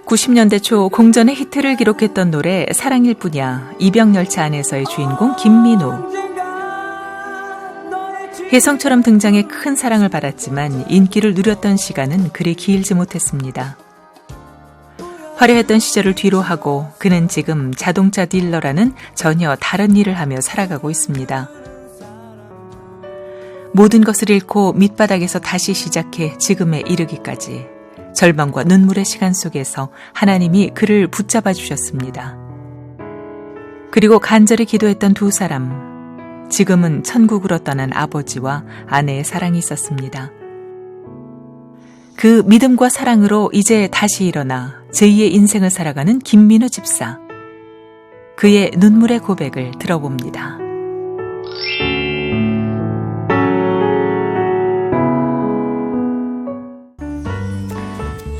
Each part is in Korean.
90년대 초 공전의 히트를 기록했던 노래 사랑일 뿐이야. 이병열차 안에서의 주인공 김민우. 혜성처럼 등장해 큰 사랑을 받았지만 인기를 누렸던 시간은 그리 길지 못했습니다. 화려했던 시절을 뒤로 하고 그는 지금 자동차 딜러라는 전혀 다른 일을 하며 살아가고 있습니다. 모든 것을 잃고 밑바닥에서 다시 시작해 지금에 이르기까지 절망과 눈물의 시간 속에서 하나님이 그를 붙잡아 주셨습니다. 그리고 간절히 기도했던 두 사람, 지금은 천국으로 떠난 아버지와 아내의 사랑이 있었습니다. 그 믿음과 사랑으로 이제 다시 일어나 제2의 인생을 살아가는 김민우 집사. 그의 눈물의 고백을 들어봅니다.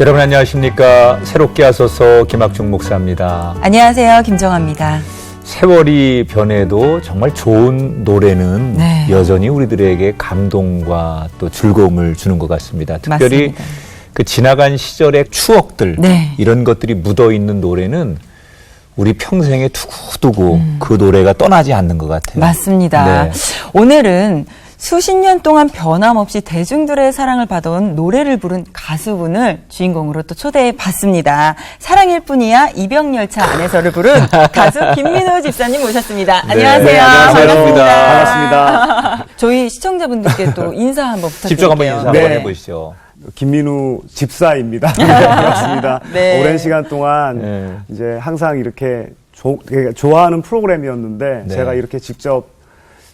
여러분 안녕하십니까. 새롭게 하소서 김학중 목사입니다. 안녕하세요. 김정아입니다. 세월이 변해도 정말 좋은 노래는 여전히 우리들에게 감동과 또 즐거움을 주는 것 같습니다. 특별히 맞습니다. 그 지나간 시절의 추억들 이런 것들이 묻어있는 노래는 우리 평생에 두고두고 그 노래가 떠나지 않는 것 같아요. 맞습니다. 네. 오늘은 수십 년 동안 변함없이 대중들의 사랑을 받아온 노래를 부른 가수분을 주인공으로 또 초대해 봤습니다. 사랑일 뿐이야 이병열차 안에서를 부른 가수 김민우 집사님 모셨습니다. 네. 안녕하세요. 네, 안녕하세요. 반갑습니다. 저희 시청자분들께 또 인사 한번 부탁드릴게요. 직접 한번 인사 한번 해보시죠. 김민우 집사입니다. 반갑습니다. 네. 오랜 시간 동안 이제 항상 이렇게 좋아하는 프로그램이었는데 제가 이렇게 직접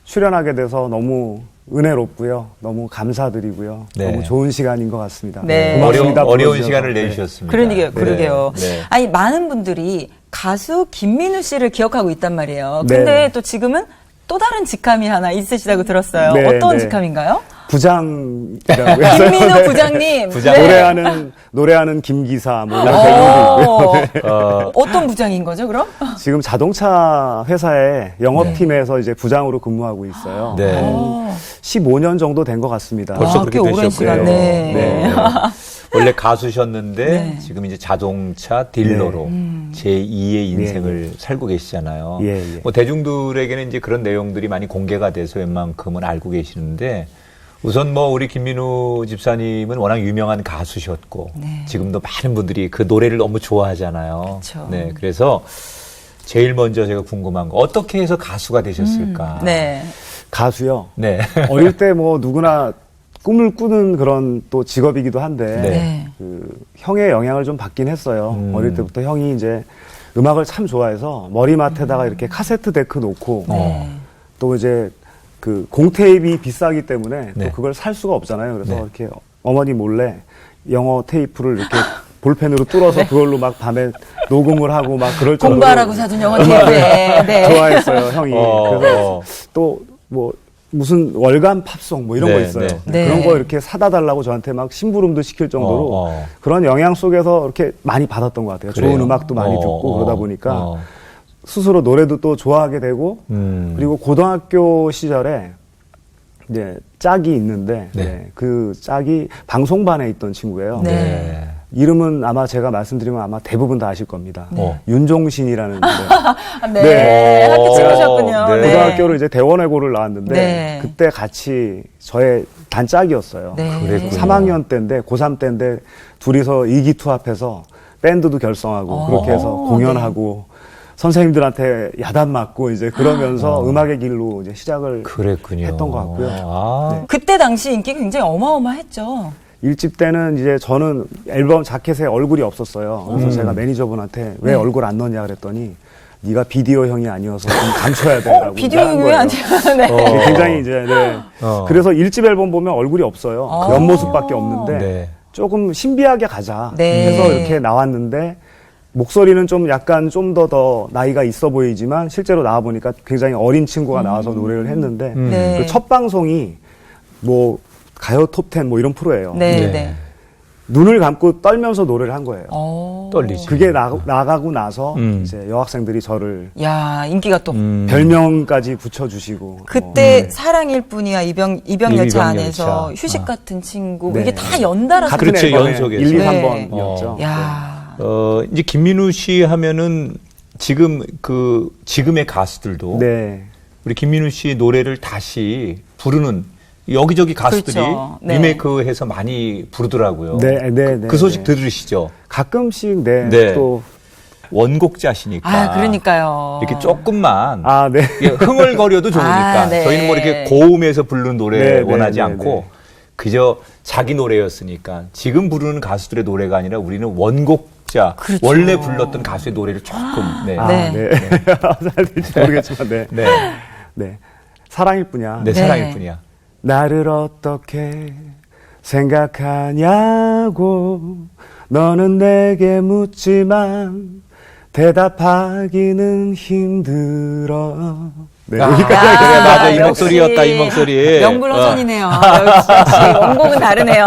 출연하게 돼서 너무 은혜롭고요. 너무 감사드리고요. 너무 좋은 시간인 것 같습니다. 네. 고맙습니다. 어려운 시간을 내주셨습니다. 그러게요. 네. 아니, 많은 분들이 가수 김민우 씨를 기억하고 있단 말이에요. 근데 또 지금은 또 다른 직함이 하나 있으시다고 들었어요. 어떤 직함인가요? 부장이라고 해서 김민우 부장님. 노래하는 김기사 뭐 이런 배경도 있고요. 어떤 부장인 거죠, 그럼? 지금 자동차 회사의 영업팀에서 이제 부장으로 근무하고 있어요. 네. 15년 정도 된 것 같습니다. 벌써 그렇게 꽤 오랜 되셨고요. 시간. 네. 원래 가수셨는데 지금 이제 자동차 딜러로 제2의 인생을 살고 계시잖아요. 뭐 대중들에게는 이제 그런 내용들이 많이 공개가 돼서 웬만큼은 알고 계시는데 우선 뭐 우리 김민우 집사님은 워낙 유명한 가수셨고 지금도 많은 분들이 그 노래를 너무 좋아하잖아요. 그쵸. 네, 그래서 제일 먼저 제가 궁금한 거 어떻게 해서 가수가 되셨을까? 가수요? 네. 어릴 때 뭐 누구나 꿈을 꾸는 그런 또 직업이기도 한데 그 형의 영향을 좀 받긴 했어요. 어릴 때부터 형이 이제 음악을 참 좋아해서 머리맡에다가 이렇게 카세트 데크 놓고 또 이제 그 공테이프가 비싸기 때문에 또 그걸 살 수가 없잖아요. 그래서 이렇게 어머니 몰래 영어 테이프를 이렇게 볼펜으로 뚫어서 그걸로 막 밤에 녹음을 하고 막 그럴 정도로 공부하라고 사준 영어 테이프에 좋아했어요, 형이. 그래서 또 뭐 무슨 월간 팝송 뭐 이런 거 있어요. 그런 거 이렇게 사다 달라고 저한테 막 심부름도 시킬 정도로 그런 영향 속에서 이렇게 많이 받았던 것 같아요. 그래요? 좋은 음악도 많이 듣고 그러다 보니까 스스로 노래도 또 좋아하게 되고 그리고 고등학교 시절에 이제 짝이 있는데 그 짝이 방송반에 있던 친구예요. 이름은 아마 제가 말씀드리면 아마 대부분 다 아실 겁니다. 윤종신이라는 학교 친구셨군요. 고등학교를 이제 대원외고를 나왔는데 그때 같이 저의 단짝이었어요. 그랬군요. 3학년 때인데 고3 때인데 둘이서 의기투합해서 밴드도 결성하고 그렇게 해서 공연하고 선생님들한테 야단 맞고 이제 그러면서 음악의 길로 이제 시작을 했던 것 같고요. 그때 당시 인기가 굉장히 어마어마했죠. 1집 때는 이제 저는 앨범 자켓에 얼굴이 없었어요. 그래서 제가 매니저분한테 왜 얼굴 안 넣냐 그랬더니 네가 비디오 형이 아니어서 좀 감춰야 된다고. 비디오 형이 왜 안 돼요? 굉장히 이제 그래서 1집 앨범 보면 얼굴이 없어요. 옆모습밖에 없는데 조금 신비하게 가자. 해서 이렇게 나왔는데 목소리는 좀 약간 좀 더 나이가 있어 보이지만 실제로 나와 보니까 굉장히 어린 친구가 나와서 노래를 했는데 그 첫 방송이 뭐 가요 톱10 뭐 이런 프로예요. 눈을 감고 떨면서 노래를 한 거예요. 떨리지. 그게 나가고 나서 이제 여학생들이 저를 인기가 또 별명까지 붙여주시고 그때 사랑일 뿐이야 이병열차 안에서 휴식 같은 친구 이게 다 연달아서 그렇죠. 연속에서 1, 2, 3번이었죠. 이제 김민우 씨 하면은 지금의 가수들도 네. 우리 김민우 씨 노래를 다시 부르는 여기저기 가수들이 그렇죠. 네. 리메이크해서 많이 부르더라고요. 네, 네, 네. 그 소식 네. 들으시죠? 가끔씩, 네. 네. 또, 원곡자시니까. 그러니까요. 이렇게 조금만 네. 이게 흥얼거려도 좋으니까 네. 저희는 뭐 이렇게 고음에서 부르는 노래 네, 네, 원하지 네, 않고 네. 그저 자기 노래였으니까 지금 부르는 가수들의 노래가 아니라 우리는 원곡자 그렇죠. 원래 불렀던 가수의 노래를 조금 네. 네. 네. 잘 될지 모르겠지만, 네. 네. 네. 사랑일 뿐이야. 네, 네. 사랑일 뿐이야. 나를 어떻게 생각하냐고 너는 내게 묻지만 대답하기는 힘들어. 네, 여기까지 그래, 하겠습니다. 맞아. 이 역시 목소리였다, 이 목소리. 명불허전이네요. 역시 원곡은 다르네요.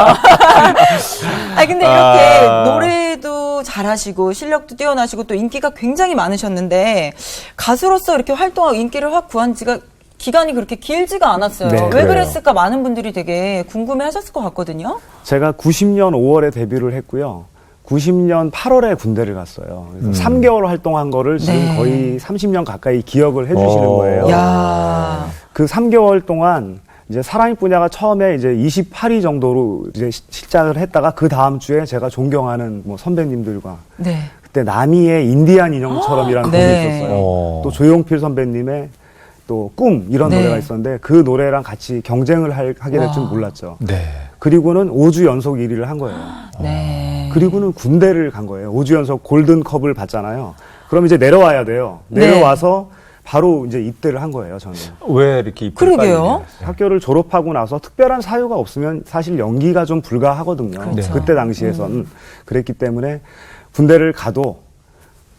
근데 이렇게 노래도 잘하시고 실력도 뛰어나시고 또 인기가 굉장히 많으셨는데 가수로서 이렇게 활동하고 인기를 확 구한 지가 기간이 그렇게 길지가 않았어요. 네, 왜 그래요. 그랬을까 많은 분들이 되게 궁금해하셨을 것 같거든요. 제가 90년 5월에 데뷔를 했고요. 90년 8월에 군대를 갔어요. 그래서 3개월 활동한 거를 지금 네. 거의 30년 가까이 기억을 해주시는 거예요. 야, 그 3개월 동안 이제 사랑일 뿐이야가 처음에 이제 28위 정도로 이제 시작을 했다가 그 다음 주에 제가 존경하는 뭐 선배님들과 네. 그때 나미의 인디안 인형처럼이라는 곡이 네. 있었어요. 또 조용필 선배님의 또 꿈 이런 네. 노래가 있었는데 그 노래랑 같이 경쟁을 하게 될 줄 와. 몰랐죠. 네. 그리고,는 5주 연속 1위를 한 거예요. 네. 그리고는 군대를 간 거예요. 5주 연속 골든컵을 받잖아요. 그럼 이제 내려와야 돼요. 네. 내려와서 바로 이제 입대를 한 거예요, 저는. 왜 이렇게 입을 그러게요. 빨리 내렸어요? 학교를 졸업하고 나서 특별한 사유가 없으면 사실 연기가 좀 불가하거든요. 그렇죠. 그때 당시에선. 그랬기 때문에 군대를 가도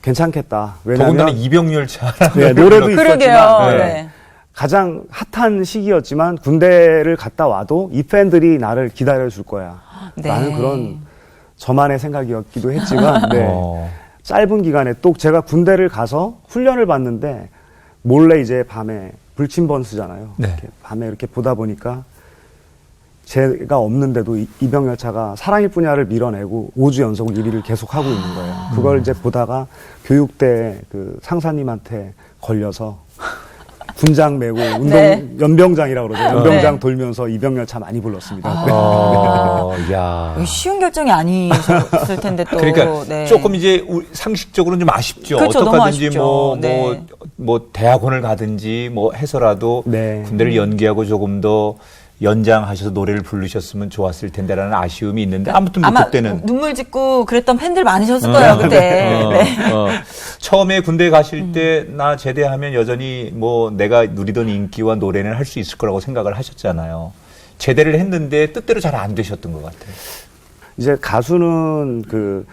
괜찮겠다. 더군다나 왜냐하면 이병열차. 네, 노래도 그러게요. 있었지만 네. 가장 핫한 시기였지만 군대를 갔다 와도 이 팬들이 나를 기다려줄 거야. 네. 라는 그런 저만의 생각이었기도 했지만 네. 짧은 기간에 또 제가 군대를 가서 훈련을 받는데 몰래 이제 밤에 불침번수잖아요. 네. 이렇게 밤에 이렇게 보다 보니까 제가 없는데도 이병열차가 사랑일 뿐이야를 밀어내고 5주 연속 1위를 계속 하고 있는 거예요. 그걸 이제 보다가 교육대 그 상사님한테 걸려서 군장 메고 네. 연병장이라고 그러죠. 연병장 네. 돌면서 이병열차 많이 불렀습니다. 야. 쉬운 결정이 아니셨을 텐데 또. 그러니까 네. 조금 이제 상식적으로는 좀 아쉽죠. 그렇죠, 너무 어떡하든지 아쉽죠. 네. 뭐 대학원을 가든지 뭐 해서라도 네. 군대를 연기하고 조금 더 연장하셔서 노래를 부르셨으면 좋았을 텐데라는 아쉬움이 있는데 아무튼 뭐 아마 그때는 눈물 짓고 그랬던 팬들 많으셨을 거예요 그때. 네. 처음에 군대 가실 때 나 제대하면 여전히 뭐 내가 누리던 인기와 노래는 할 수 있을 거라고 생각을 하셨잖아요. 제대를 했는데 뜻대로 잘 안 되셨던 것 같아요. 이제 가수는 그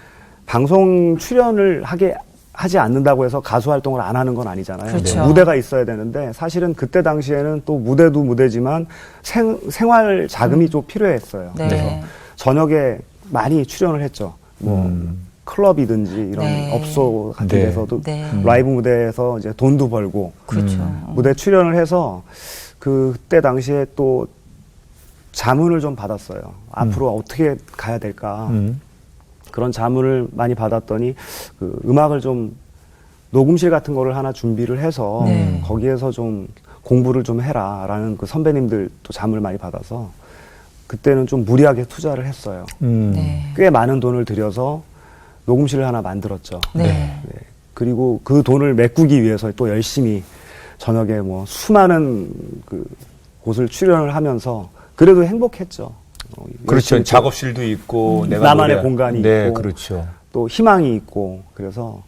방송 출연을 하지 않는다고 해서 가수 활동을 안 하는 건 아니잖아요. 그렇죠. 무대가 있어야 되는데 사실은 그때 당시에는 또 무대도 무대지만 생활 자금이 좀 필요했어요. 네. 그래서 저녁에 많이 출연을 했죠. 뭐 클럽이든지 이런 네. 업소 같은 네. 데서도 네. 라이브 무대에서 이제 돈도 벌고 그렇죠. 무대 출연을 해서 그때 당시에 또 자문을 좀 받았어요. 앞으로 어떻게 가야 될까. 그런 자문을 많이 받았더니 그 음악을 좀 녹음실 같은 거를 하나 준비를 해서 네. 거기에서 좀 공부를 좀 해라라는 그 선배님들 또 자문을 많이 받아서 그때는 좀 무리하게 투자를 했어요. 네. 꽤 많은 돈을 들여서 녹음실을 하나 만들었죠. 네. 네. 그리고 그 돈을 메꾸기 위해서 또 열심히 저녁에 뭐 수많은 그 곳을 출연을 하면서 그래도 행복했죠. 그렇죠. 열심히 또 작업실도 있고 내가 나만의 공간이 네, 있고 그렇죠. 또 희망이 있고 그래서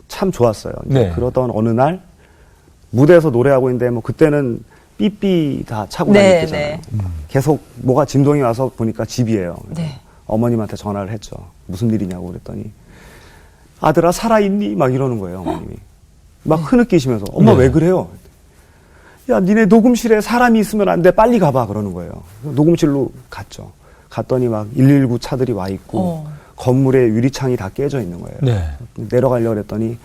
참 좋았어요. 네. 그러던 어느 날 무대에서 노래하고 있는데 뭐 그때는 삐삐 다 차고 네, 다녔잖아요. 네. 계속 뭐가 진동이 와서 보니까 집이에요. 그래서 네. 어머님한테 전화를 했죠. 무슨 일이냐고 그랬더니 아들아 살아있니? 막 이러는 거예요. 어머님이. 막 흐느끼시면서 엄마 왜 그래요? 야 니네 녹음실에 사람이 있으면 안 돼. 빨리 가봐. 그러는 거예요. 녹음실로 갔죠. 갔더니 막 119 차들이 와 있고 건물에 유리창이 다 깨져 있는 거예요. 네. 내려가려고 했더니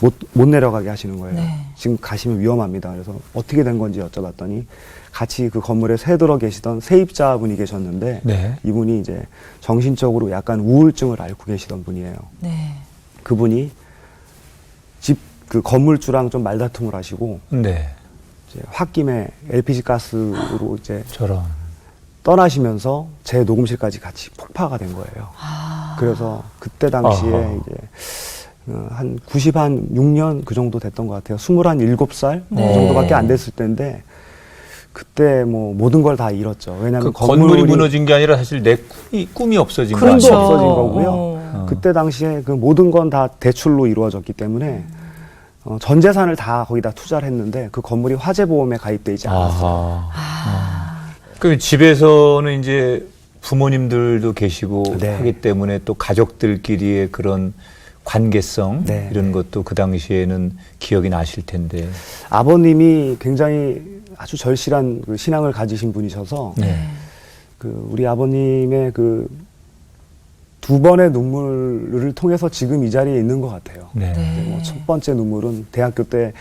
못 내려가게 하시는 거예요. 네. 지금 가시면 위험합니다. 그래서 어떻게 된 건지 여쭤봤더니 같이 그 건물에 새들어 계시던 세입자분이 계셨는데 네. 이분이 이제 정신적으로 약간 우울증을 앓고 계시던 분이에요. 네. 그분이 집 그 건물주랑 좀 말다툼을 하시고 네. 이제 홧김에 LPG 가스로 이제 저런. 떠나시면서 제 녹음실까지 같이 폭파가 된 거예요. 그래서 그때 당시에 아하. 이제 한 96년 그 정도 됐던 것 같아요. 27살 네. 그 정도밖에 안 됐을 때인데 그때 뭐 모든 걸 다 잃었죠. 왜냐하면 그 건물이 무너진 게 아니라 사실 내 꿈이 없어진 거죠. 꿈도 없어진 거고요. 어. 그때 당시에 그 모든 건 다 대출로 이루어졌기 때문에 전 재산을 다 거기다 투자를 했는데 그 건물이 화재보험에 가입돼 있지 않았어요. 그 집에서는 이제 부모님들도 계시고 네. 하기 때문에 또 가족들끼리의 그런 관계성 네. 이런 것도 그 당시에는 기억이 나실 텐데. 아버님이 굉장히 아주 절실한 그 신앙을 가지신 분이셔서 네. 그 우리 아버님의 그 두 번의 눈물을 통해서 지금 이 자리에 있는 것 같아요. 네. 네. 뭐 첫 번째 눈물은 대학교 때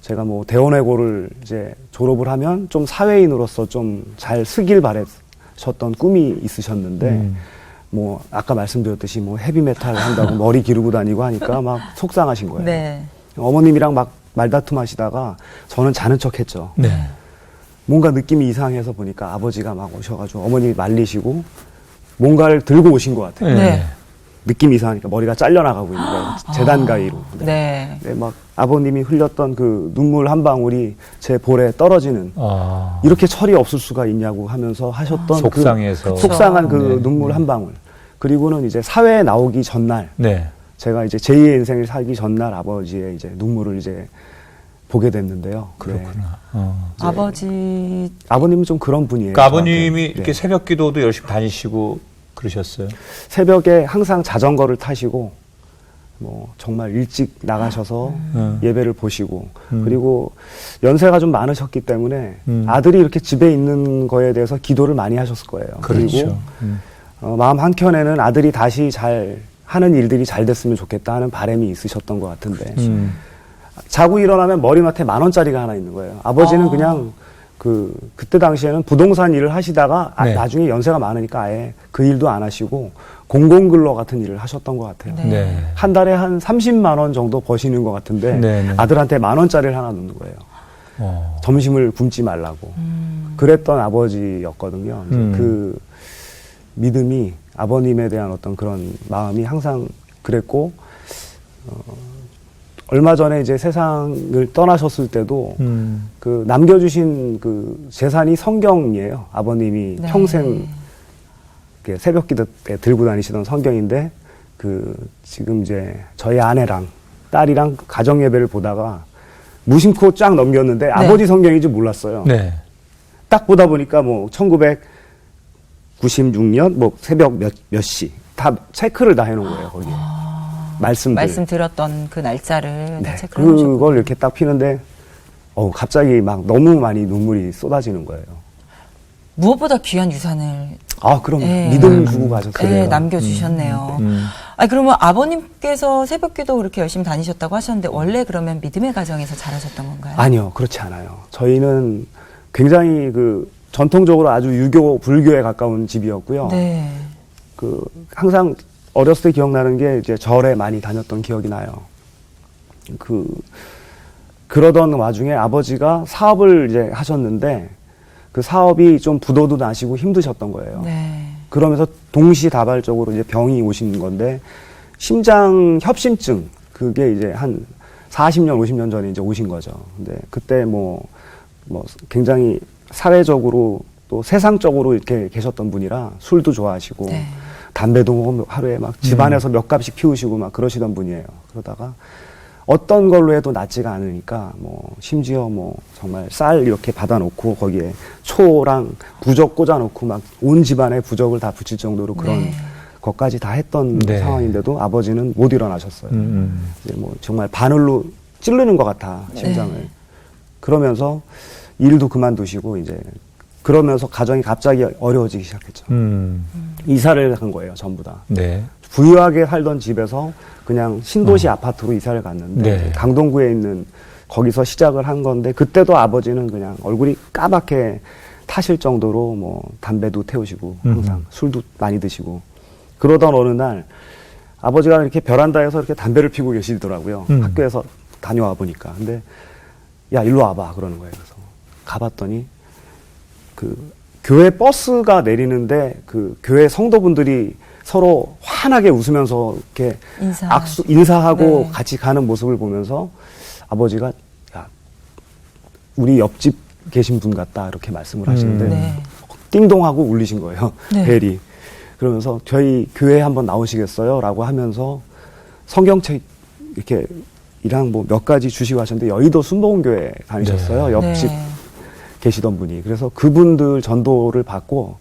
제가 뭐 대원외고를 이제 졸업을 하면 좀 사회인으로서 좀 잘 쓰길 바랬었던 꿈이 있으셨는데 뭐 아까 말씀드렸듯이 뭐 헤비메탈 한다고 머리 기르고 다니고 하니까 막 속상하신 거예요. 네. 어머님이랑 막 말다툼 하시다가 저는 자는 척 했죠. 네. 뭔가 느낌이 이상해서 보니까 아버지가 막 오셔가지고 어머님이 말리시고 뭔가를 들고 오신 것 같아요. 네. 느낌이 이상하니까 머리가 잘려나가고 있는 거예요. 재단 가위로. 네. 네, 막 아버님이 흘렸던 그 눈물 한 방울이 제 볼에 떨어지는 이렇게 철이 없을 수가 있냐고 하면서 하셨던 속상해서. 그 속상한 그 네. 눈물 한 방울. 그리고는 이제 사회에 나오기 전날 네. 제가 이제 제2의 인생을 살기 전날 아버지의 이제 눈물을 이제 보게 됐는데요. 그렇구나. 아버지. 아버님은 좀 그런 분이에요. 그러니까 아버님이 저한테. 이렇게 새벽 기도도 열심히 다니시고 그러셨어요? 새벽에 항상 자전거를 타시고 뭐 정말 일찍 나가셔서 예배를 보시고 그리고 연세가 좀 많으셨기 때문에 아들이 이렇게 집에 있는 거에 대해서 기도를 많이 하셨을 거예요. 그렇죠. 그리고 마음 한켠에는 아들이 다시 잘 하는 일들이 잘 됐으면 좋겠다 하는 바람이 있으셨던 것 같은데 자고 일어나면 머리맡에 10,000원짜리가 하나 있는 거예요. 아버지는 그냥 그때 당시에는 부동산 일을 하시다가 네. 나중에 연세가 많으니까 아예 그 일도 안 하시고 공공근로 같은 일을 하셨던 것 같아요. 네. 네. 한 달에 한 30만 원 정도 버시는 것 같은데 네, 네. 아들한테 10,000원짜리를 하나 넣는 거예요. 점심을 굶지 말라고. 그랬던 아버지였거든요. 이제 그 믿음이 아버님에 대한 어떤 그런 마음이 항상 그랬고 얼마 전에 이제 세상을 떠나셨을 때도 그 남겨주신 그 재산이 성경이에요. 아버님이 네. 평생 이렇게 새벽기도 때 들고 다니시던 성경인데 그 지금 이제 저희 아내랑 딸이랑 가정 예배를 보다가 무심코 쫙 넘겼는데 아버지 성경인지 몰랐어요. 네. 딱 보다 보니까 뭐 1996년 뭐 새벽 몇 시 다 체크를 다 해놓은 거예요 거기에. 말씀들. 말씀 들었던 그 날짜를 다 네, 체크를 해놓으셨고. 그걸 이렇게 딱 피는데 갑자기 막 너무 많이 눈물이 쏟아지는 거예요. 무엇보다 귀한 유산을 그럼 네. 믿음 주고 가셨어요. 네, 남겨주셨네요. 그러면 아버님께서 새벽기도 그렇게 열심히 다니셨다고 하셨는데 원래 그러면 믿음의 가정에서 자라셨던 건가요? 아니요, 그렇지 않아요. 저희는 굉장히 그 전통적으로 아주 유교, 불교에 가까운 집이었고요. 네. 항상 어렸을 때 기억나는 게 이제 절에 많이 다녔던 기억이 나요. 그러던 와중에 아버지가 사업을 이제 하셨는데 그 사업이 좀 부도도 나시고 힘드셨던 거예요. 네. 그러면서 동시다발적으로 이제 병이 오신 건데 심장 협심증 그게 이제 한 40년, 50년 전에 이제 오신 거죠. 근데 그때 뭐 굉장히 사회적으로 또 세상적으로 이렇게 계셨던 분이라 술도 좋아하시고 네. 담배도 하루에 막 집안에서 몇 갑씩 피우시고 막 그러시던 분이에요. 그러다가 어떤 걸로 해도 낫지가 않으니까 뭐 심지어 뭐 정말 쌀 이렇게 받아놓고 거기에 초랑 부적 꽂아놓고 막 온 집안에 부적을 다 붙일 정도로 그런 네. 것까지 다 했던 네. 상황인데도 아버지는 못 일어나셨어요. 이제 뭐 정말 바늘로 찌르는 것 같아 심장을. 네. 그러면서 일도 그만두시고 이제 그러면서 가정이 갑자기 어려워지기 시작했죠. 이사를 한 거예요, 전부 다. 네. 부유하게 살던 집에서 그냥 신도시 아파트로 이사를 갔는데 네. 강동구에 있는 거기서 시작을 한 건데 그때도 아버지는 그냥 얼굴이 까맣게 타실 정도로 뭐 담배도 태우시고 항상 술도 많이 드시고 그러던 어느 날 아버지가 이렇게 베란다에서 이렇게 담배를 피우고 계시더라고요. 학교에서 다녀와 보니까. 근데 야 일로 와봐 그러는 거예요. 그래서 가봤더니 그 교회 버스가 내리는데 그 교회 성도분들이 서로 환하게 웃으면서 이렇게 인사하고 네. 같이 가는 모습을 보면서 아버지가 야 우리 옆집 계신 분 같다 이렇게 말씀을 하시는데 네. 띵동하고 울리신 거예요. 네. 벨이. 그러면서 저희 교회에 한번 나오시겠어요? 라고 하면서 성경책 이렇게 이랑 뭐 몇 가지 주시고 하셨는데 여의도 순복음교회 다니셨어요. 네. 옆집 네. 계시던 분이. 그래서 그분들 전도를 받고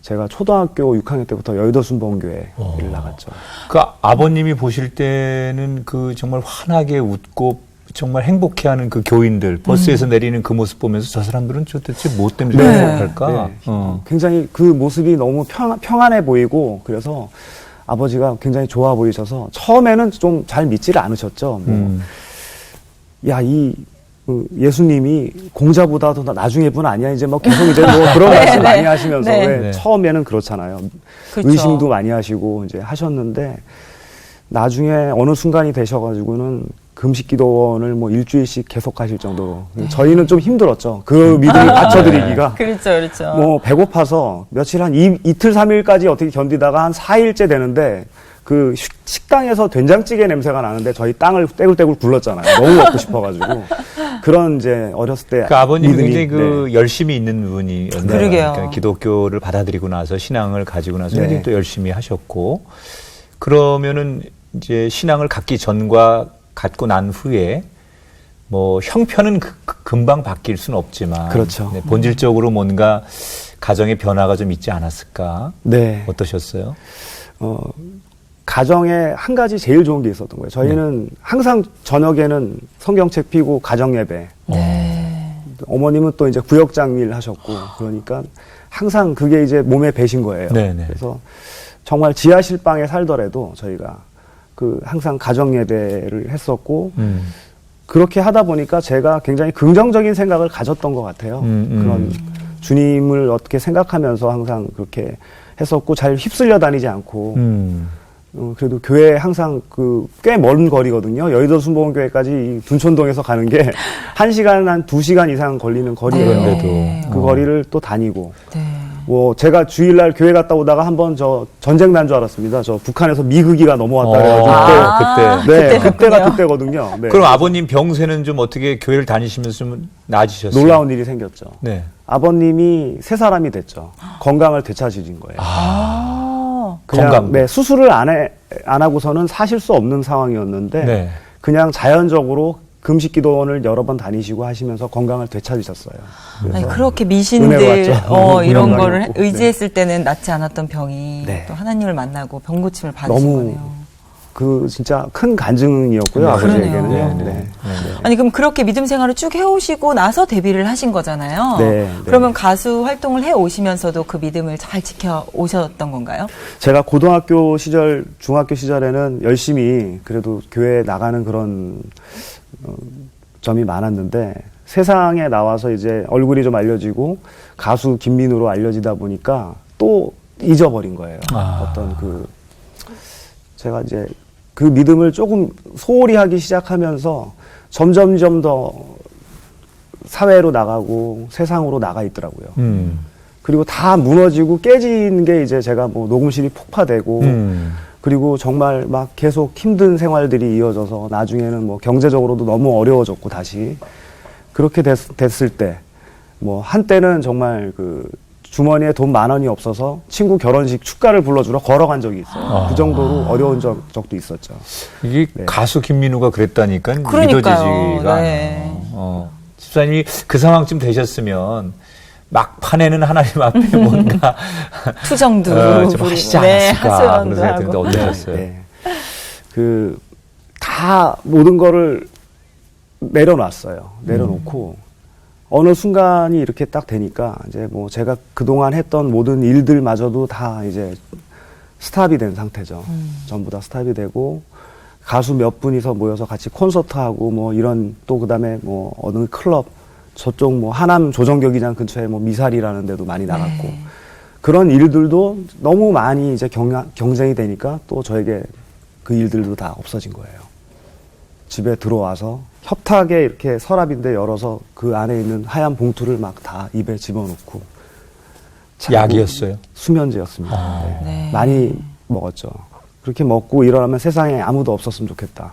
제가 초등학교 6학년 때부터 여의도 순복음교회를 나갔죠. 그 아버님이 보실 때는 그 정말 환하게 웃고 정말 행복해하는 그 교인들 버스에서 내리는 그 모습 보면서 저 사람들은 도대체 뭐 때문에 네. 행복할까? 네. 굉장히 그 모습이 너무 평안해 보이고 그래서 아버지가 굉장히 좋아 보이셔서 처음에는 좀 잘 믿지를 않으셨죠. 야, 이 예수님이 공자보다도 나중에 분 아니야? 이제 뭐 계속 이제 뭐 그런 말씀 많이 하시면서 네. 왜 네. 처음에는 그렇잖아요. 그렇죠. 의심도 많이 하시고 이제 하셨는데 나중에 어느 순간이 되셔가지고는 금식 기도원을 뭐 일주일씩 계속 하실 정도로 저희는 좀 힘들었죠. 그 믿음을 받쳐드리기가. 그렇죠, 그렇죠. 뭐 배고파서 며칠 한 이틀 3일까지 어떻게 견디다가 한 4일째 되는데 그 식당에서 된장찌개 냄새가 나는데 저희 땅을 떼굴떼굴 굴렀잖아요. 너무 먹고 싶어가지고 그런 이제 어렸을 때 그 아버님이 믿음이, 굉장히 그 열심히 있는 분이었네요. 그러게요. 그러니까 기독교를 받아들이고 나서 신앙을 가지고 나서 네. 굉장히 또 열심히 하셨고 그러면은 이제 신앙을 갖기 전과 갖고 난 후에 뭐 형편은 금방 바뀔 수는 없지만 그렇죠. 네, 본질적으로 뭔가 가정의 변화가 좀 있지 않았을까? 네. 어떠셨어요? 가정에 한 가지 제일 좋은 게 있었던 거예요. 저희는 항상 저녁에는 성경책 피고 가정 예배. 네. 어머님은 또 이제 구역장 일 하셨고 그러니까 항상 그게 이제 몸에 배신 거예요. 네네. 그래서 정말 지하실방에 살더라도 저희가 그 항상 가정 예배를 했었고 그렇게 하다 보니까 제가 굉장히 긍정적인 생각을 가졌던 것 같아요. 그런 주님을 어떻게 생각하면서 항상 그렇게 했었고 잘 휩쓸려 다니지 않고 그래도 교회 항상 그 꽤 먼 거리거든요. 여의도 순복음교회까지 둔촌동에서 가는 게 1시간 한 2시간 이상 걸리는 거리였는데도 네. 그 거리를 또 다니고 네. 뭐 제가 주일날 교회 갔다 오다가 한번 저 전쟁 난 줄 알았습니다. 저 북한에서 미그기가 넘어왔다 그래가지고 그때. 네, 그때가 그때거든요. 네. 그럼 아버님 병세는 좀 어떻게 교회를 다니시면서 좀 나아지셨어요? 놀라운 일이 생겼죠. 네. 아버님이 새 사람이 됐죠. 건강을 되찾으신 거예요. 그냥 건강. 네, 수술을 안 하고서는 사실 수 없는 상황이었는데 네. 그냥 자연적으로 금식기도원을 여러 번 다니시고 하시면서 건강을 되찾으셨어요. 아니, 그렇게 미신들 은혜가 왔죠. 이런 은혜가 거를 있고. 의지했을 때는 낫지 않았던 병이 네. 또 하나님을 만나고 병고침을 받으신 너무 거네요. 그 진짜 큰 간증이었고요. 네, 아버지에게는요. 그러네요. 네, 네. 네. 아니 그럼 그렇게 믿음 생활을 쭉 해오시고 나서 데뷔를 하신 거잖아요. 네, 네. 그러면 가수 활동을 해오시면서도 그 믿음을 잘 지켜오셨던 건가요? 제가 고등학교 시절, 중학교 시절에는 열심히 그래도 교회에 나가는 그런 점이 많았는데 세상에 나와서 이제 얼굴이 좀 알려지고 가수 김민우로 알려지다 보니까 또 잊어버린 거예요. 어떤 그 제가 이제 그 믿음을 조금 소홀히 하기 시작하면서 점점점 더 사회로 나가고 세상으로 나가 있더라고요. 그리고 다 무너지고 깨진 게 이제 제가 뭐 녹음실이 폭파되고 그리고 정말 막 계속 힘든 생활들이 이어져서 나중에는 뭐 경제적으로도 너무 어려워졌고 다시 그렇게 됐을 때 뭐 한때는 정말 그 주머니에 돈 10,000원이 없어서 친구 결혼식 축가를 불러주러 걸어간 적이 있어요. 그 정도로 어려운 적도 있었죠. 이게 네. 가수 김민우가 그랬다니까 그러니까요. 믿어지지가 네. 않아요. 집사님이 그 상황쯤 되셨으면 막판에는 하나님 앞에 뭔가 투정도 좀 하시지 네, 않았을까 하소연도 그런 생각이 드는데 하고. 어떠셨어요? 네. 그 다 모든 거를 내려놨어요. 내려놓고 어느 순간이 이렇게 딱 되니까 이제 뭐 제가 그동안 했던 모든 일들마저도 다 이제 스탑이 된 상태죠. 전부 다 스탑이 되고 가수 몇 분이서 모여서 같이 콘서트하고 뭐 이런 또 그다음에 뭐 어느 클럽 저쪽 뭐 하남 조정경기장 근처에 뭐 미사리라는 데도 많이 나갔고 네. 그런 일들도 너무 많이 이제 경쟁이 되니까 또 저에게 그 일들도 다 없어진 거예요. 집에 들어와서 협탁에 이렇게 서랍인데 열어서 그 안에 있는 하얀 봉투를 막 다 입에 집어넣고 약이었어요? 수면제였습니다. 아, 네. 네. 많이 먹었죠. 그렇게 먹고 일어나면 세상에 아무도 없었으면 좋겠다.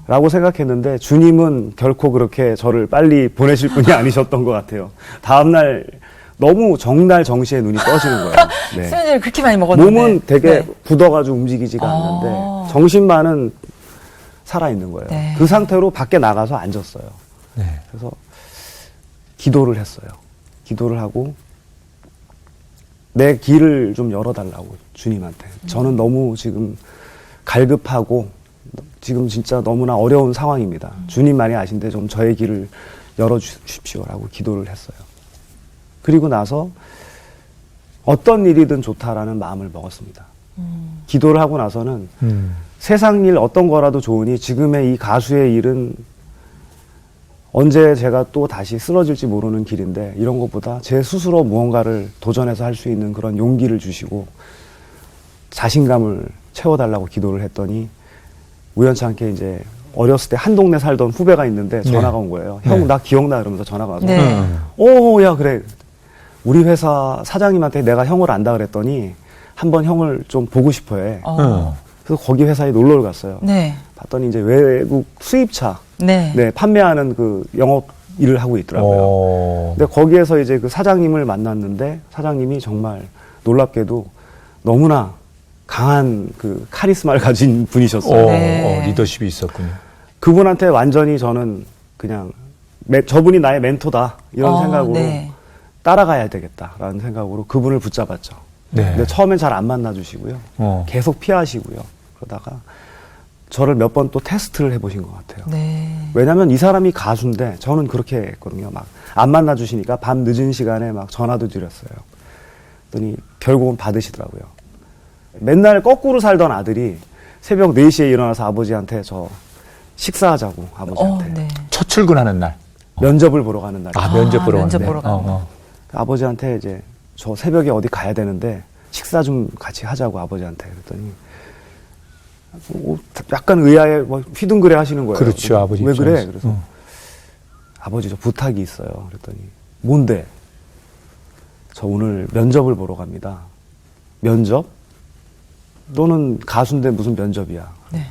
라고 생각했는데 주님은 결코 그렇게 저를 빨리 보내실 분이 아니셨던 것 같아요. 다음날 너무 정날 정시에 눈이 떠지는 거예요. 네. 수면제를 그렇게 많이 먹었는데. 몸은 되게 네. 굳어가지고 움직이지가 않는데 정신만은 살아있는 거예요. 네. 그 상태로 밖에 나가서 앉았어요. 네. 그래서 기도를 했어요. 기도를 하고 내 길을 좀 열어달라고 주님한테. 저는 너무 지금 갈급하고 지금 진짜 너무나 어려운 상황입니다. 주님만이 아신데 좀 저의 길을 열어주십시오라고 기도를 했어요. 그리고 나서 어떤 일이든 좋다라는 마음을 먹었습니다. 기도를 하고 나서는 세상 일 어떤 거라도 좋으니 지금의 이 가수의 일은 언제 제가 또 다시 쓰러질지 모르는 길인데 이런 것보다 제 스스로 무언가를 도전해서 할 수 있는 그런 용기를 주시고 자신감을 채워달라고 기도를 했더니 우연치 않게 이제 어렸을 때 한 동네 살던 후배가 있는데 전화가 온 거예요. 형, 나 기억나? 이러면서 전화가 와서. 네. 오, 야, 그래. 우리 회사 사장님한테 내가 형을 안다 그랬더니 한번 형을 좀 보고 싶어 해. 그래서 거기 회사에 놀러를 갔어요. 네. 봤더니 이제 외국 수입차. 네. 네, 판매하는 그 영업 일을 하고 있더라고요. 근데 거기에서 이제 그 사장님을 만났는데 사장님이 정말 놀랍게도 너무나 강한 그 카리스마를 가진 분이셨어요. 네. 리더십이 있었군요. 그분한테 완전히 저는 그냥 저분이 나의 멘토다 이런 생각으로 네. 따라가야 되겠다라는 생각으로 그분을 붙잡았죠. 네. 근데 처음엔 잘 안 만나주시고요. 계속 피하시고요. 그러다가 저를 몇 번 또 테스트를 해보신 것 같아요. 네. 왜냐하면 이 사람이 가수인데 저는 그렇게 했거든요. 막 안 만나주시니까 밤 늦은 시간에 막 전화도 드렸어요. 그랬더니 결국은 받으시더라고요. 맨날 거꾸로 살던 아들이 새벽 4시에 일어나서 아버지한테 저 식사하자고 아버지한테. 네. 첫 출근하는 날. 면접을 보러 가는 날. 면접 보러 면접 갔는데. 보러 가는 날. 아버지한테 이제 저 새벽에 어디 가야 되는데 식사 좀 같이 하자고 아버지한테 그랬더니 약간 의아해 휘둥그레 하시는 거예요. 그렇죠, 아버지 왜 그래? 입장에서. 그래서 아버지 저 부탁이 있어요. 그랬더니 뭔데? 저 오늘 면접을 보러 갑니다. 면접? 너는 가수인데 무슨 면접이야? 네.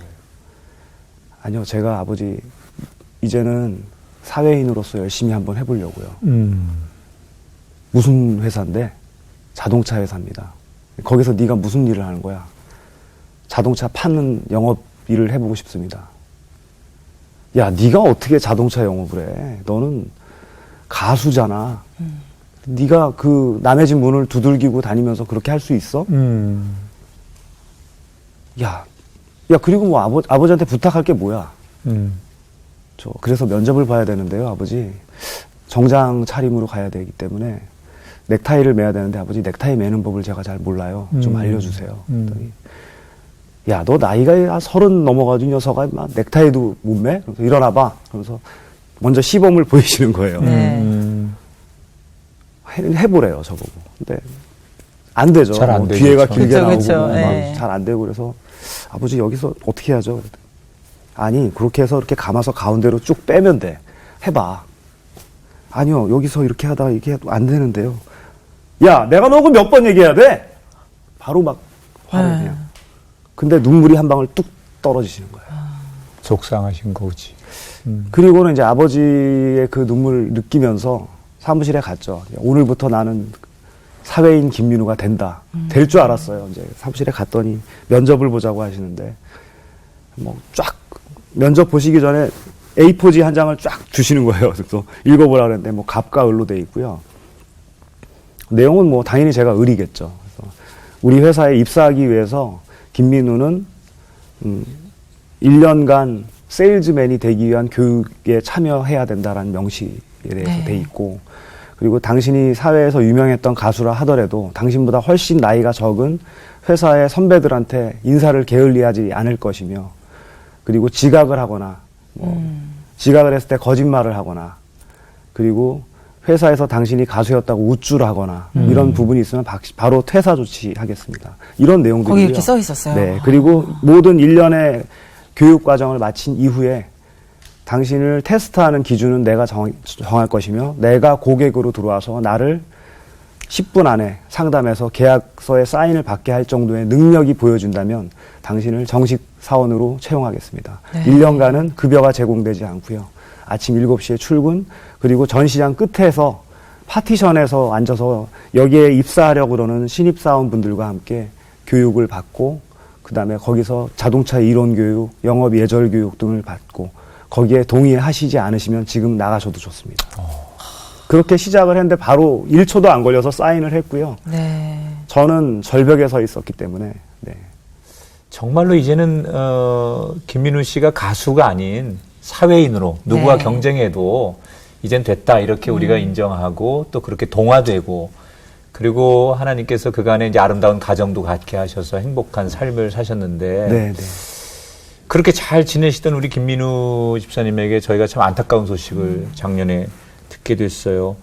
아니요, 제가 아버지 이제는 사회인으로서 열심히 한번 해보려고요. 무슨 회사인데? 자동차 회사입니다. 거기서 네가 무슨 일을 하는 거야? 자동차 파는 영업 일을 해보고 싶습니다. 야, 네가 어떻게 자동차 영업을 해? 너는 가수잖아. 네가 그 남의 집 문을 두들기고 다니면서 그렇게 할 수 있어? 야, 그리고 뭐 아버지한테 부탁할 게 뭐야? 저 그래서 면접을 봐야 되는데요, 아버지. 정장 차림으로 가야 되기 때문에 넥타이를 매야 되는데 아버지 넥타이 매는 법을 제가 잘 몰라요. 좀 알려주세요. 그랬더니 야, 너 나이가 30 넘어가지고 녀석아 막 넥타이도 못 매? 그래서 일어나봐. 그러면서 먼저 시범을 보이시는 거예요. 해보래요, 저보고. 근데 안 되죠. 잘 안 되죠. 뒤에가 길게 그쵸, 나오고 그쵸. 네. 잘 안 되고 그래서 아버지 여기서 어떻게 해야죠? 그랬더니 아니 그렇게 해서 이렇게 감아서 가운데로 쭉 빼면 돼. 해봐. 아니요, 여기서 이렇게 하다가 이게 안 되는데요. 야, 내가 너하고 몇 번 얘기해야 돼? 바로 막 화를 그냥. 근데 눈물이 한 방울 뚝 떨어지시는 거예요. 속상하신 거지. 그리고는 이제 아버지의 그 눈물을 느끼면서 사무실에 갔죠. 오늘부터 나는 사회인 김민우가 된다. 될 줄 알았어요. 이제 사무실에 갔더니 면접을 보자고 하시는데 뭐 쫙 면접 보시기 전에 A4지 한 장을 쫙 주시는 거예요. 그래서 읽어보라 그랬는데 뭐 갑과 을로 돼 있고요. 내용은 뭐 당연히 제가 을이겠죠. 그래서 우리 회사에 입사하기 위해서 김민우는 1년간 세일즈맨이 되기 위한 교육에 참여해야 된다라는 명시에 대해서 돼 있고, 그리고 당신이 사회에서 유명했던 가수라 하더라도 당신보다 훨씬 나이가 적은 회사의 선배들한테 인사를 게을리하지 않을 것이며, 그리고 지각을 하거나 지각을 했을 때 거짓말을 하거나 그리고 회사에서 당신이 가수였다고 우쭐 하거나 이런 부분이 있으면 바로 퇴사 조치하겠습니다. 이런 내용들이요. 거기 이렇게 써 있었어요. 네. 그리고 모든 일련의 교육 과정을 마친 이후에 당신을 테스트하는 기준은 내가 정할 것이며 내가 고객으로 들어와서 나를 10분 안에 상담해서 계약서에 사인을 받게 할 정도의 능력이 보여준다면 당신을 정식 사원으로 채용하겠습니다. 네. 1년간은 급여가 제공되지 않고요. 아침 7시에 출근, 그리고 전시장 끝에서 파티션에서 앉아서 여기에 입사하려고 그러는 신입사원분들과 함께 교육을 받고 그다음에 거기서 자동차 이론 교육, 영업 예절 교육 등을 받고 거기에 동의하시지 않으시면 지금 나가셔도 좋습니다. 그렇게 시작을 했는데 바로 1초도 안 걸려서 사인을 했고요. 네. 저는 절벽에 서 있었기 때문에 네. 정말로 이제는 김민우 씨가 가수가 아닌 사회인으로 누구와 네. 경쟁해도 이젠 됐다 이렇게 우리가 인정하고 또 그렇게 동화되고 그리고 하나님께서 그간에 이제 아름다운 가정도 갖게 하셔서 행복한 삶을 사셨는데 네, 네. 그렇게 잘 지내시던 우리 김민우 집사님에게 저희가 참 안타까운 소식을 작년에 듣게 됐어요.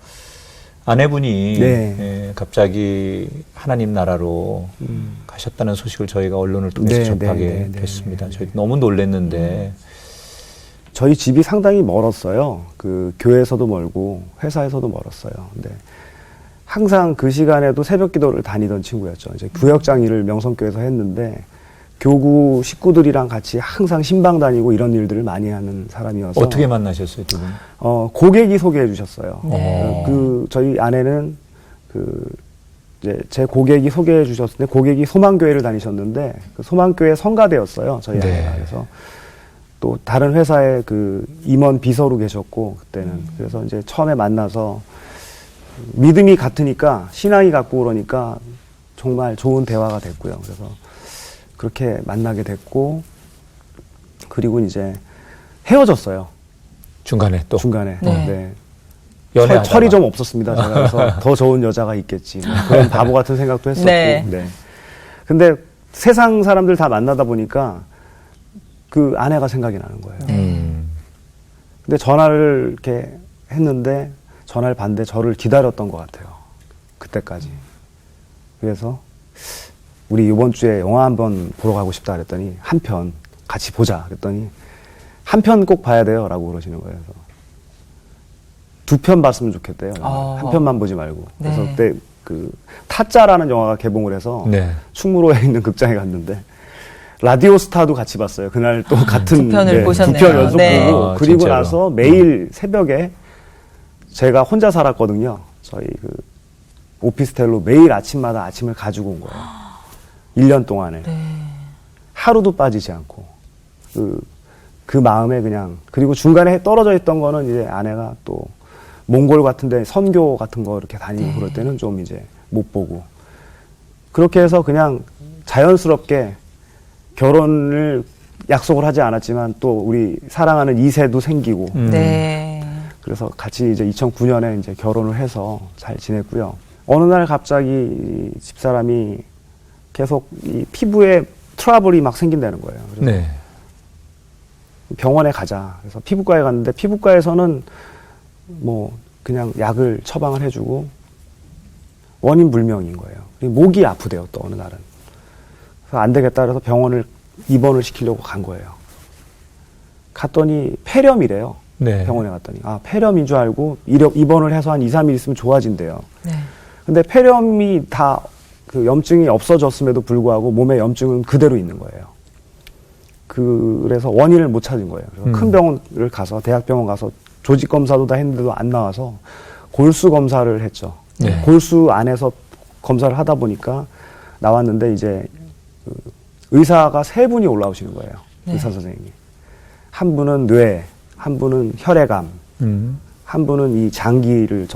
아내분이 네. 예, 갑자기 하나님 나라로 가셨다는 소식을 저희가 언론을 통해서 네, 접하게 네, 네, 됐습니다. 네, 네. 저희 너무 놀랐는데 저희 집이 상당히 멀었어요. 그 교회에서도 멀고 회사에서도 멀었어요. 근데 항상 그 시간에도 새벽 기도를 다니던 친구였죠. 이제 구역장 일을 명성교회에서 했는데 교구 식구들이랑 같이 항상 신방 다니고 이런 일들을 많이 하는 사람이어서 어떻게 만나셨어요, 두 분? 고객이 소개해 주셨어요. 네. 저희 아내는 이제 제 고객이 소개해 주셨는데 고객이 소망교회를 다니셨는데 그 소망교회 성가대였어요. 저희 네. 아내가. 그래서 또 다른 회사에 그 임원 비서로 계셨고 그때는 그래서 이제 처음에 만나서 믿음이 같으니까 신앙이 같고 그러니까 정말 좋은 대화가 됐고요. 그래서 그렇게 만나게 됐고 그리고 이제 헤어졌어요. 중간에 또 중간에. 네. 네. 연애하다가. 철이 좀 없었습니다. 제가 그래서 더 좋은 여자가 있겠지. 뭐 그런 바보 같은 생각도 했었고. 네. 네. 근데 세상 사람들 다 만나다 보니까 그 아내가 생각이 나는 거예요. 근데 전화를 이렇게 했는데 전화를 받는데 저를 기다렸던 것 같아요. 그때까지. 그래서 우리 이번 주에 영화 한번 보러 가고 싶다 그랬더니 한 편 같이 보자 그랬더니 한 편 꼭 봐야 돼요 라고 그러시는 거예요. 그래서 2편 봤으면 좋겠대요. 한 편만 보지 말고. 그래서 네. 그때 그 타짜라는 영화가 개봉을 해서 네. 충무로에 있는 극장에 갔는데 라디오 스타도 같이 봤어요. 그날 또 같은 2편을 보셨네요. 2편 연속 네. 보고 그리고 진짜로. 나서 매일 새벽에 제가 혼자 살았거든요. 저희 그 오피스텔로 매일 아침마다 아침을 가지고 온 거예요. 1년 동안에. 네. 하루도 빠지지 않고. 그 마음에 그냥. 그리고 중간에 떨어져 있던 거는 이제 아내가 또 몽골 같은 데 선교 같은 거 이렇게 다니고 네. 그럴 때는 좀 이제 못 보고. 그렇게 해서 그냥 자연스럽게 결혼을 약속을 하지 않았지만 또 우리 사랑하는 2세도 생기고. 네. 그래서 같이 이제 2009년에 이제 결혼을 해서 잘 지냈고요. 어느 날 갑자기 이 집사람이 계속 이 피부에 트러블이 막 생긴다는 거예요. 그래서 네. 병원에 가자. 그래서 피부과에 갔는데 피부과에서는 뭐 그냥 약을 처방을 해주고 원인 불명인 거예요. 목이 아프대요. 또 어느 날은. 그래서 안 되겠다 그래서 병원을 입원을 시키려고 간 거예요. 갔더니 폐렴이래요. 네. 병원에 갔더니 폐렴인 줄 알고 입원을 해서 한 2, 3일 있으면 좋아진대요. 네. 근데 폐렴이 다 그 염증이 없어졌음에도 불구하고 몸에 염증은 그대로 있는 거예요. 그래서 원인을 못 찾은 거예요. 그래서 큰 병원을 가서 대학병원 가서 조직 검사도 다 했는데도 안 나와서 골수 검사를 했죠. 네. 골수 안에서 검사를 하다 보니까 나왔는데 이제 그 의사가 3분이 올라오시는 거예요. 네. 의사 선생님이. 한 분은 뇌, 한 분은 혈액암, 한 분은 이 장기를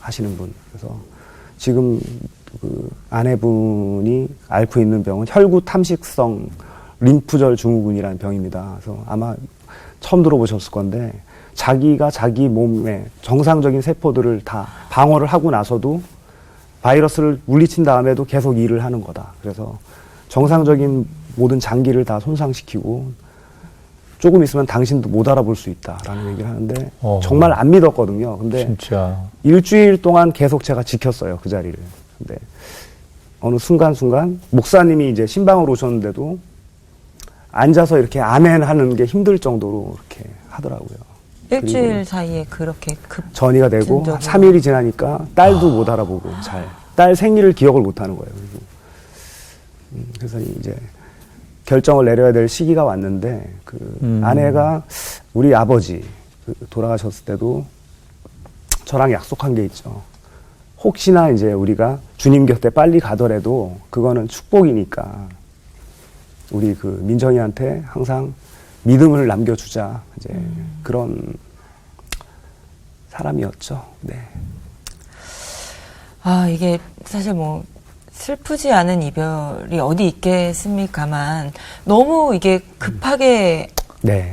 하시는 분. 그래서 지금 그 아내분이 앓고 있는 병은 혈구 탐식성 림프절 증후군이라는 병입니다. 그래서 아마 처음 들어보셨을 건데 자기가 자기 몸에 정상적인 세포들을 다 방어를 하고 나서도 바이러스를 물리친 다음에도 계속 일을 하는 거다. 그래서 정상적인 모든 장기를 다 손상시키고 조금 있으면 당신도 못 알아볼 수 있다라는 얘기를 하는데 정말 안 믿었거든요. 근데 진짜. 일주일 동안 계속 제가 지켰어요, 그 자리를. 근데 어느 순간순간 목사님이 이제 신방으로 오셨는데도 앉아서 이렇게 아멘 하는 게 힘들 정도로 이렇게 하더라고요. 일주일 사이에 그렇게 전이가 되고 3일이 지나니까 딸도 못 알아보고 딸 생일을 기억을 못 하는 거예요. 그래서 이제 결정을 내려야 될 시기가 왔는데 아내가 우리 아버지 돌아가셨을 때도 저랑 약속한 게 있죠. 혹시나 이제 우리가 주님 곁에 빨리 가더라도 그거는 축복이니까 우리 민정이한테 항상 믿음을 남겨주자. 이제 그런 사람이었죠. 네. 이게 사실 뭐 슬프지 않은 이별이 어디 있겠습니까만 너무 이게 급하게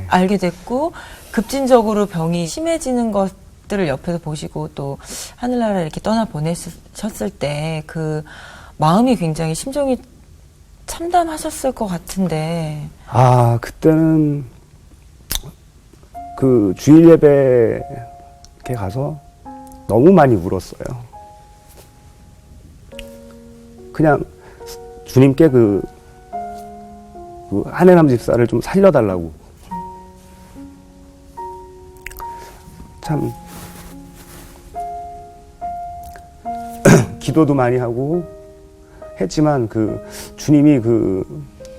알게 됐고 급진적으로 병이 심해지는 것들을 옆에서 보시고 또 하늘나라를 이렇게 떠나보내셨을 때 그 마음이 굉장히 심정이 참담하셨을 것 같은데. 그때는 주일 예배에 가서 너무 많이 울었어요. 그냥 주님께 한혜남 집사를 좀 살려달라고. 참 기도도 많이 하고 했지만 주님이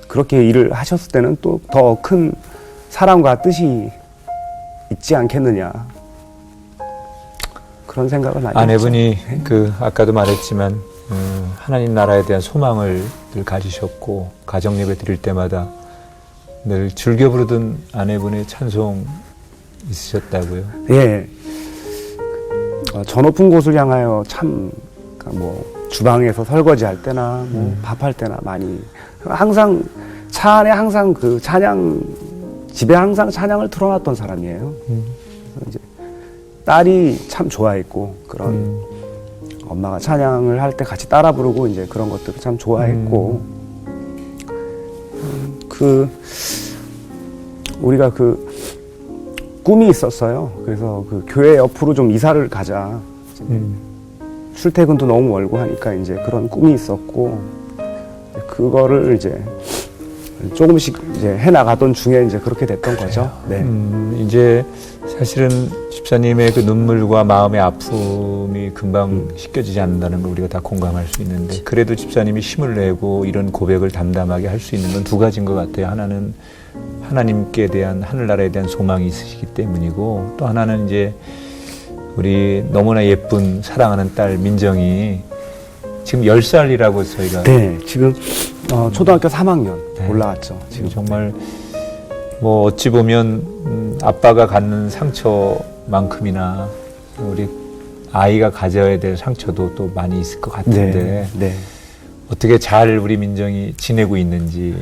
그렇게 일을 하셨을 때는 또 더 큰 사랑과 뜻이 있지 않겠느냐, 그런 생각을 많이 아내분이 했죠. 아까도 말했지만 하나님 나라에 대한 소망을 늘 가지셨고 가정 예배 드릴 때마다 늘 즐겨 부르던 아내분의 찬송 있으셨다고요? 예. 저 높은 곳을 향하여 참 주방에서 설거지할 때나 밥할 때나 많이 항상 차 안에 항상 집에 항상 찬양을 틀어놨던 사람이에요. 그래서 이제 딸이 참 좋아했고 그런 엄마가 찬양을 할 때 같이 따라 부르고 이제 그런 것들을 참 좋아했고 우리가 꿈이 있었어요. 그래서 교회 옆으로 좀 이사를 가자. 출퇴근도 너무 멀고 하니까 이제 그런 꿈이 있었고 그거를 이제 조금씩 이제 해나가던 중에 이제 그렇게 됐던 거죠. 네. 이제 사실은 집사님의 눈물과 마음의 아픔이 금방 씻겨지지 않는다는 걸 우리가 다 공감할 수 있는데 그래도 집사님이 힘을 내고 이런 고백을 담담하게 할 수 있는 건 두 가지인 것 같아요. 하나는 하나님께 대한 하늘나라에 대한 소망이 있으시기 때문이고 또 하나는 이제 우리 너무나 예쁜 사랑하는 딸 민정이 지금 10살이라고 저희가 네, 지금 초등학교 3학년 올라왔죠. 지금 정말 어찌 보면 아빠가 갖는 상처만큼이나 우리 아이가 가져야 될 상처도 또 많이 있을 것 같은데 어떻게 잘 우리 민정이 지내고 있는지.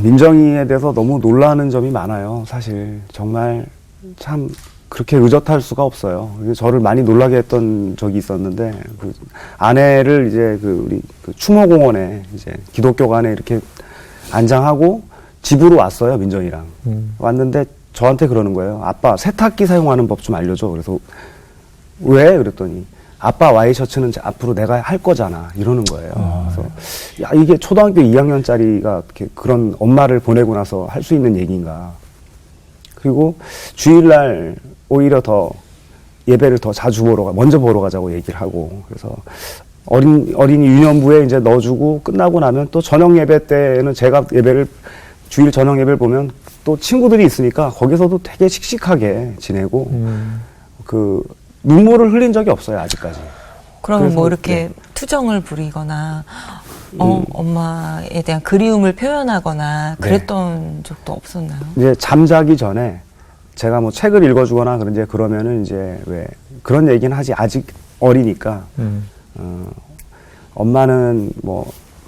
민정이에 대해서 너무 놀라는 점이 많아요. 사실 정말 참 그렇게 의젓할 수가 없어요. 저를 많이 놀라게 했던 적이 있었는데 아내를 이제 우리 추모공원에 이제 기독교관에 이렇게 안장하고 집으로 왔어요. 민정이랑 왔는데 저한테 그러는 거예요. 아빠 세탁기 사용하는 법 좀 알려줘. 그래서 왜? 그랬더니 아빠 와이셔츠는 앞으로 내가 할 거잖아. 이러는 거예요. 그래서 이게 초등학교 2학년짜리가 그런 엄마를 보내고 나서 할 수 있는 얘기인가. 그리고 주일날 오히려 더 예배를 더 자주 먼저 보러 가자고 얘기를 하고, 그래서 어린이 유년부에 이제 넣어주고 끝나고 나면 또 저녁 예배 때는 제가 주일 저녁 예배를 보면 또 친구들이 있으니까 거기서도 되게 씩씩하게 지내고, 눈물을 흘린 적이 없어요, 아직까지. 그럼 이렇게 투정을 부리거나, 엄마에 대한 그리움을 표현하거나 그랬던 적도 없었나요? 이제 잠자기 전에 제가 책을 읽어주거나 그러면은 이제 왜 그런 얘기는 하지, 아직 어리니까. 엄마는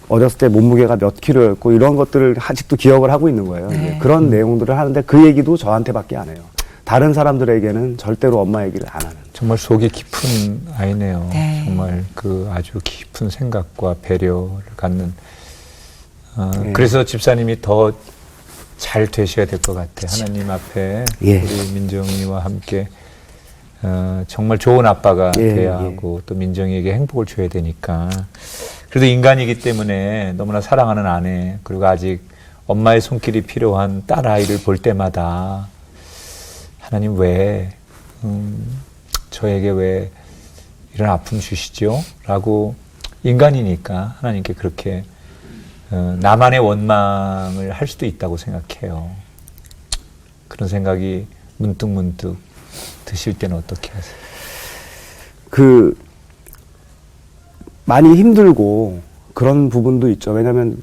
어렸을 때 몸무게가 몇 킬로였고 이런 것들을 아직도 기억을 하고 있는 거예요. 그런 내용들을 하는데 그 얘기도 저한테밖에 안 해요. 다른 사람들에게는 절대로 엄마 얘기를 안 하는. 정말 속이 깊은 아이네요. 정말 아주 깊은 생각과 배려를 갖는. 그래서 집사님이 더 잘 되셔야 될 것 같아요. 그렇죠. 하나님 앞에 예. 우리 민정이와 함께 정말 좋은 아빠가 돼야 하고 또 민정이에게 행복을 줘야 되니까. 그래도 인간이기 때문에 너무나 사랑하는 아내 그리고 아직 엄마의 손길이 필요한 딸아이를 볼 때마다 하나님 왜 저에게 왜 이런 아픔 주시죠? 라고 인간이니까 하나님께 그렇게 나만의 원망을 할 수도 있다고 생각해요. 그런 생각이 문득문득 드실 때는 어떻게 하세요? 많이 힘들고 그런 부분도 있죠. 왜냐면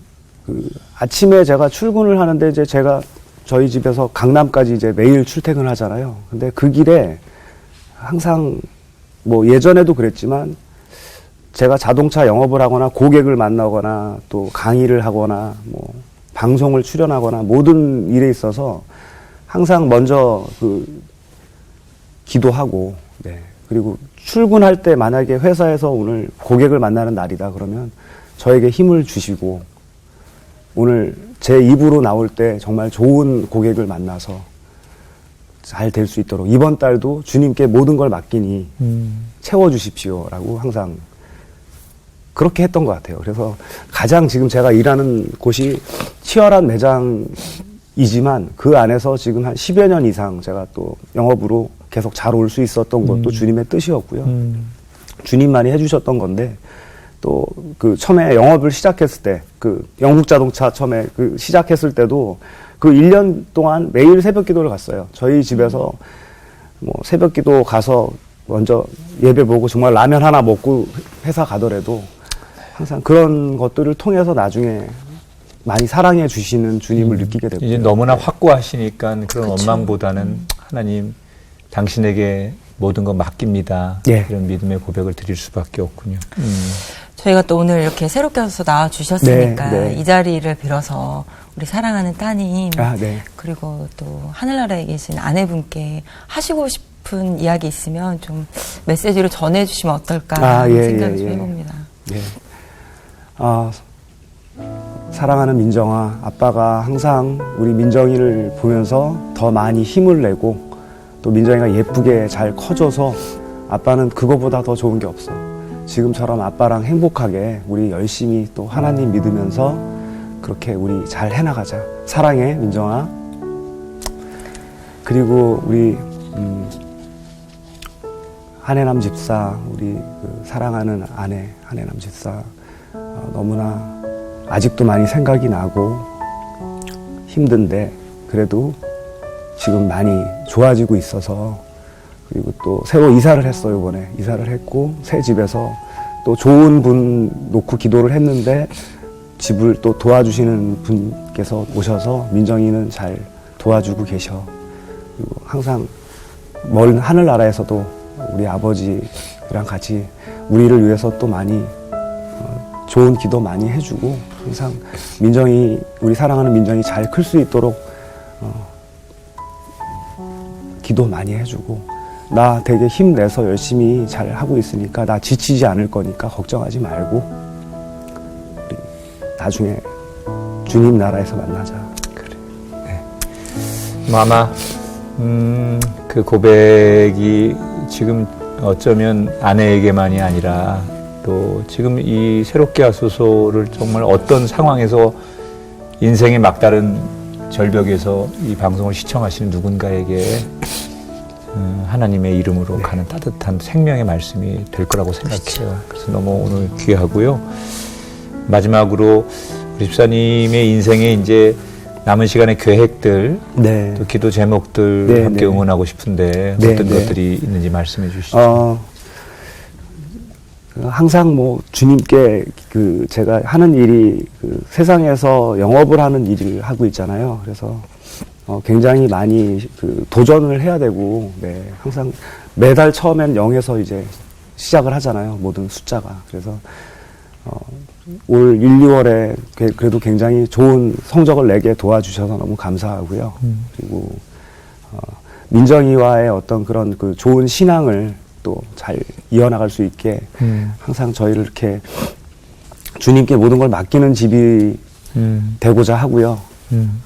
아침에 제가 출근을 하는데 이제 제가 저희 집에서 강남까지 이제 매일 출퇴근을 하잖아요. 근데 그 길에 항상 뭐 예전에도 그랬지만 제가 자동차 영업을 하거나 고객을 만나거나 또 강의를 하거나 뭐 방송을 출연하거나 모든 일에 있어서 항상 먼저 기도하고, 네. 그리고 출근할 때 만약에 회사에서 오늘 고객을 만나는 날이다 그러면 저에게 힘을 주시고 오늘 제 입으로 나올 때 정말 좋은 고객을 만나서 잘 될 수 있도록 이번 달도 주님께 모든 걸 맡기니 채워주십시오라고 항상 그렇게 했던 것 같아요. 그래서 가장 지금 제가 일하는 곳이 치열한 매장이지만 그 안에서 지금 한 10여 년 이상 제가 또 영업으로 계속 잘 올 수 있었던 것도 주님의 뜻이었고요. 주님만이 해주셨던 건데 또 처음에 영업을 시작했을 때 영국 자동차 처음에 시작했을 때도 1년 동안 매일 새벽 기도를 갔어요. 저희 집에서 뭐 새벽 기도 가서 먼저 예배 보고 정말 라면 하나 먹고 회사 가더라도 항상 그런 것들을 통해서 나중에 많이 사랑해 주시는 주님을 느끼게 됐고요. 이제 너무나 확고하시니까 그런 그쵸. 원망보다는 하나님 당신에게 모든 거 맡깁니다. 예. 이런 믿음의 고백을 드릴 수밖에 없군요. 저희가 또 오늘 이렇게 새롭게 와서 나와주셨으니까 네, 네. 이 자리를 빌어서 우리 사랑하는 따님 네. 그리고 또 하늘나라에 계신 아내분께 하시고 싶은 이야기 있으면 좀 메시지로 전해주시면 어떨까 하는 생각을 좀 해봅니다. 예. 사랑하는 민정아, 아빠가 항상 우리 민정이를 보면서 더 많이 힘을 내고 또 민정이가 예쁘게 잘 커져서 아빠는 그거보다 더 좋은 게 없어. 지금처럼 아빠랑 행복하게 우리 열심히 또 하나님 믿으면서 그렇게 우리 잘 해나가자. 사랑해, 민정아. 그리고 우리 한혜남 집사, 우리 사랑하는 아내 한혜남 집사 너무나 아직도 많이 생각이 나고 힘든데 그래도 지금 많이 좋아지고 있어서 그리고 또 새로 이사를 했어요. 이번에 이사를 했고 새 집에서 또 좋은 분 놓고 기도를 했는데 집을 또 도와주시는 분께서 오셔서 민정이는 잘 도와주고 계셔. 그리고 항상 먼 하늘나라에서도 우리 아버지랑 같이 우리를 위해서 또 많이 좋은 기도 많이 해주고 항상 민정이 우리 사랑하는 민정이 잘 클 수 있도록 기도 많이 해주고 나 되게 힘내서 열심히 잘 하고 있으니까 나 지치지 않을 거니까 걱정하지 말고 우리 나중에 주님 나라에서 만나자. 그래. 네. 아마 그 고백이 지금 어쩌면 아내에게만이 아니라 또 지금 이 새롭게 하소서를 정말 어떤 상황에서 인생의 막다른 절벽에서 이 방송을 시청하시는 누군가에게 하나님의 이름으로 가는 따뜻한 생명의 말씀이 될 거라고 생각해요. 그래서 너무 오늘 귀하고요. 마지막으로 우리 집사님의 인생에 이제 남은 시간의 계획들, 또 기도 제목들 함께 응원하고 싶은데 어떤 것들이 있는지 말씀해 주시죠. 항상 뭐 주님께 제가 하는 일이 세상에서 영업을 하는 일을 하고 있잖아요. 그래서 굉장히 많이 도전을 해야 되고, 항상 매달 처음엔 0에서 이제 시작을 하잖아요. 모든 숫자가. 그래서 올 1, 2월에 그래도 굉장히 좋은 성적을 내게 도와주셔서 너무 감사하고요. 그리고 민정이와의 어떤 그런 좋은 신앙을 또 잘 이어나갈 수 있게 항상 저희를 이렇게 주님께 모든 걸 맡기는 집이 되고자 하고요.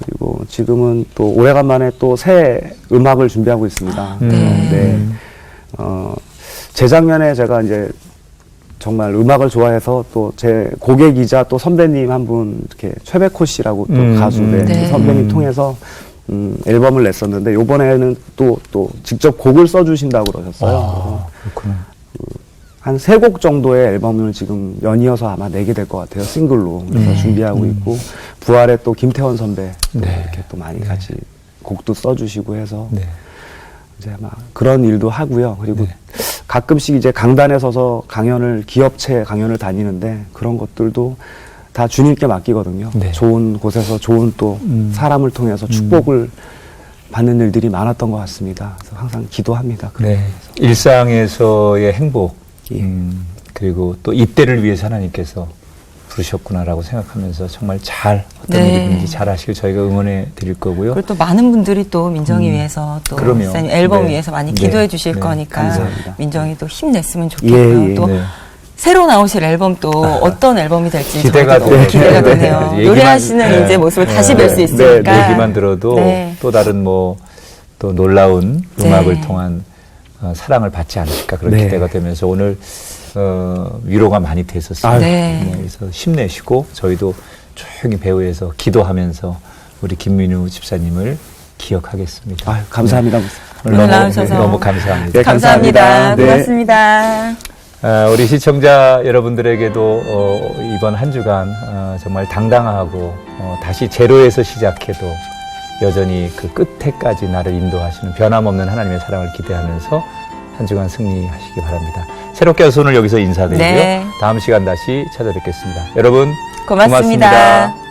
그리고 지금은 또 오래간만에 또 새 음악을 준비하고 있습니다. 네. 재작년에 제가 이제 정말 음악을 좋아해서 또 제 고객이자 또 선배님 한 분 이렇게 최백호 씨라고 또 가수인데 그 선배님 통해서 앨범을 냈었는데 요번에는 또 직접 곡을 써주신다고 그러셨어요. 그렇구나. 한 3곡 정도의 앨범을 지금 연이어서 아마 내게 될 것 같아요. 싱글로. 그래서 준비하고 있고 부활의 또 김태원 선배 이렇게 또 많이 같이 곡도 써주시고 해서 이제 아마 그런 일도 하고요. 그리고 가끔씩 이제 강단에 서서 기업체 강연을 다니는데 그런 것들도 다 주님께 맡기거든요. 좋은 곳에서 좋은 또 사람을 통해서 축복을 받는 일들이 많았던 것 같습니다. 그래서 항상 기도합니다. 일상에서의 행복, 그리고 또 이때를 위해서 하나님께서 부르셨구나라고 생각하면서 정말 어떤 일이든지 잘 하시길 저희가 응원해 드릴 거고요. 그리고 또 많은 분들이 또 민정이 위해서 또 목사님 앨범 위해서 많이 기도해 주실 거니까 감사합니다. 민정이 또 힘냈으면 좋겠고요. 또 새로 나오실 앨범 또 어떤 앨범이 될지 기대가 되네요. 노래하시는 이제 모습을 다시 뵐 수 있으니까. 얘기만 들어도 또 다른 또 놀라운 음악을 통한 사랑을 받지 않을까 그런 기대가 되면서 오늘 위로가 많이 됐었어요. 그래서 힘내시고 저희도 조용히 배우에서 기도하면서 우리 김민우 집사님을 기억하겠습니다. 감사합니다. 오늘 나오셔서 너무 감사합니다. 감사합니다. 고맙습니다. 우리 시청자 여러분들에게도 이번 한 주간 정말 당당하고 다시 제로에서 시작해도 여전히 그 끝에까지 나를 인도하시는 변함없는 하나님의 사랑을 기대하면서 한 주간 승리하시기 바랍니다. 새롭게 와서 오늘 여기서 인사드리고요. 다음 시간 다시 찾아뵙겠습니다. 여러분 고맙습니다.